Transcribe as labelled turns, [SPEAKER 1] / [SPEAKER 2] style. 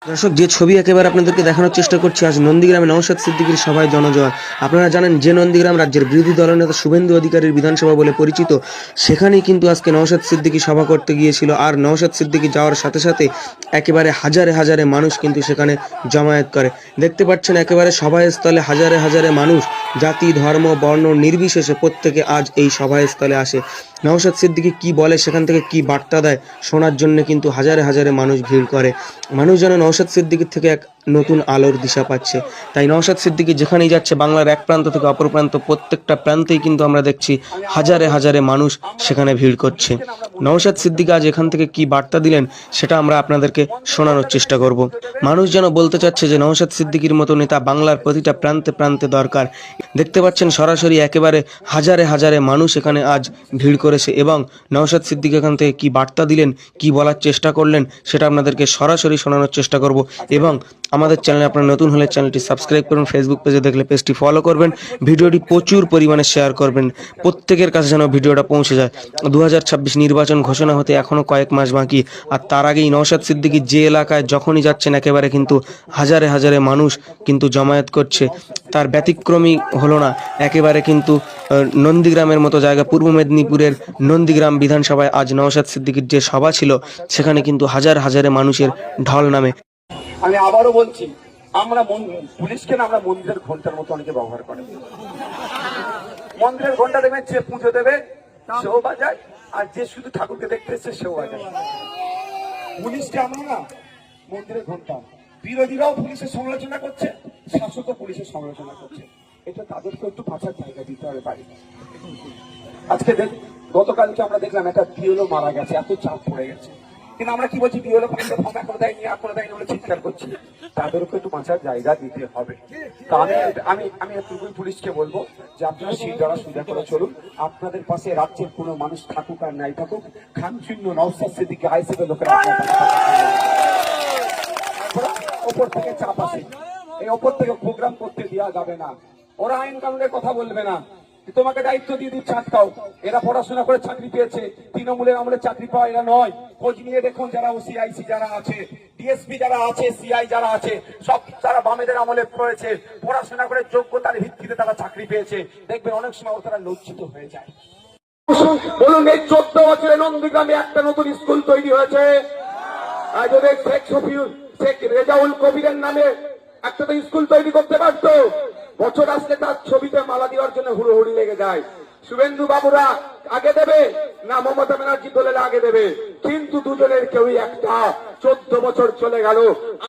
[SPEAKER 1] দর্শক, যে ছবি একেবারে আপনাদেরকে দেখানোর চেষ্টা করছি, আজ নন্দীগ্রামে নওশাদ সিদ্দিকীর সভায় জনজয়। আপনারা জানেন যে নন্দীগ্রাম রাজ্যের বিরোধী দলনেতা শুভেন্দু অধিকারীর বিধানসভা বলে পরিচিত, সেখানেই কিন্তু আজকে নওশাদ সিদ্দিকী সভা করতে গিয়েছিল। আর নওশাদ সিদ্দিকী যাওয়ার সাথে সাথে একেবারে হাজারে হাজারে মানুষ কিন্তু সেখানে জমায়েত করে। দেখতে পাচ্ছেন একেবারে সভাস্থলে হাজারে হাজারে মানুষ, জাতি ধর্ম বর্ণ নির্বিশেষে প্রত্যেকে আজ এই সভাস্থলে আসে। নওশাদ সিদ্দিকী কি বলে, সেখান থেকে কি বার্তা দেয় শোনার জন্য কিন্তু হাজারে হাজারে মানুষ ভিড় করে। মানুষ যেন নওশাদ সিদ্দিকীর থেকে এক নতুন আলোর দিশা পাচ্ছে। তাই নওশাদ সিদ্দিকী যেখানেই যাচ্ছে, বাংলার এক প্রান্ত থেকে অপর প্রান্ত প্রত্যেকটা প্রান্তেই কিন্তু আমরা দেখছি হাজারে হাজারে মানুষ সেখানে ভিড় করছে। নওশাদ সিদ্দিকী আজ এখান থেকে কি বার্তা দিলেন সেটা আমরা আপনাদেরকে শোনানোর চেষ্টা করব। মানুষ যেন বলতে চাচ্ছে যে নওশাদ সিদ্দিকীর মতো নেতা বাংলার প্রতিটা প্রান্তে প্রান্তে দরকার। দেখতে পাচ্ছেন সরাসরি একেবারে হাজারে হাজারে মানুষ এখানে আজ ভিড় করেছে এবং নওশাদ সিদ্দিকী এখান থেকে কি বার্তা দিলেন, কি বলার চেষ্টা করলেন সেটা আপনাদেরকে সরাসরি শোনানোর চেষ্টা করব। এবং আমাদের চ্যানেলে আপনারা নতুন হলে চ্যানেলটি সাবস্ক্রাইব করুন, ফেসবুক পেজে দেখলে পেজটি ফলো করবেন, ভিডিওটি প্রচুর পরিমাণে শেয়ার করবেন, প্রত্যেকের কাছে যেন ভিডিওটা পৌঁছে যায়। 2026 নির্বাচন ঘোষণা হতে এখনও কয়েক মাস বাকি, আর তার আগেই নওশাদ সিদ্দিকী যে এলাকায় যখনই যাচ্ছেন একেবারে কিন্তু হাজারে হাজারে মানুষ কিন্তু জমায়েত করছে। তার ব্যতিক্রমী হলো না, একেবারে কিন্তু নন্দীগ্রামের মতো জায়গা, পূর্ব মেদিনীপুরের নন্দীগ্রাম বিধানসভায় আজ নওশাদ সিদ্দিকীর যে সভা ছিল সেখানে কিন্তু হাজার হাজারে মানুষের ঢল নামে।
[SPEAKER 2] আমি আবারও বলছি, আমরা পুলিশকে না আমরা মন্দিরের ঘন্টার মতো অনেকে ব্যবহার করে। মন্দিরের ঘন্টা দেবেন, যে পুজো দেবে সেও বাজায়, আর যে শুধু ঠাকুরকে দেখতে এসছে সেও বাজায়। পুলিশকে আমরা না মন্দিরের ঘন্টা। বিরোধীরাও পুলিশের সমালোচনা করছে, শাসকও পুলিশের সমালোচনা করছে। এটা তাদেরকে একটু বাঁচার জায়গা দিতে হবে পারি। আজকে গতকালকে আমরা দেখলাম একটা বিএলও মারা গেছে, এত চাপ পড়ে গেছে, কিন্তু আমরা কি বলছি, বিএলও ফর্ম করে দেয়নি, করে দেয়নি বলে চিৎকার করছি। তাদেরকে একটু বাঁচার জায়গা দিতে হবে। তা আমি এতটুকুই পুলিশকে বলবো যে আপনারা সিদ্ধারা সুবিধা করে চলুন। আপনাদের পাশে রাজ্যের কোনো মানুষ থাকুক আর নাই থাকুক, খানচিহ্ন নওশাদ সিদ্দিকী আইসিপি লোকেরা ওপর থেকে চাপ আসে, এই ওপর থেকে প্রোগ্রাম করতে দেওয়া যাবে না। ওরা আইন কানুনের কথা বলবে না, তোমাকে দায়িত্ব দিয়ে দিচ্ছে আটকাও। এরা পড়াশোনা করে চাকরি পেয়েছে, তৃণমূলের আমলে চাকরি পাওয়া এরা নয়। খোঁজ নিয়ে দেখুন, যারা ওসিআইসি যারা আছে, ডিএসপি যারা আছে, সিআই যারা আছে, সব তারা বামেদের আমলে পড়েছে, পড়াশোনা করে যোগ্যতার ভিত্তিতে তারা চাকরি পেয়েছে। দেখবেন অনেক সময় তারা লজ্জিত হয়ে যায়। বলুন, এই 14 বছরে নন্দীগ্রামে একটা নতুন স্কুল তৈরি হয়েছে। আজ ওদের শেখ রেজাউল কবিরের নামে একটা তো স্কুল তৈরি করতে পারতো। বছর আসলে তার ছবিতে মালা দেওয়ার জন্য হুড়োহুড়ি লেগে যায়। শুভেন্দু বাবুরা আগে দেবে না মমতা ব্যানার্জি দলের আগে দেবে, কিন্তু দুজনের কেউই একটা। 14 বছর চলে গেল।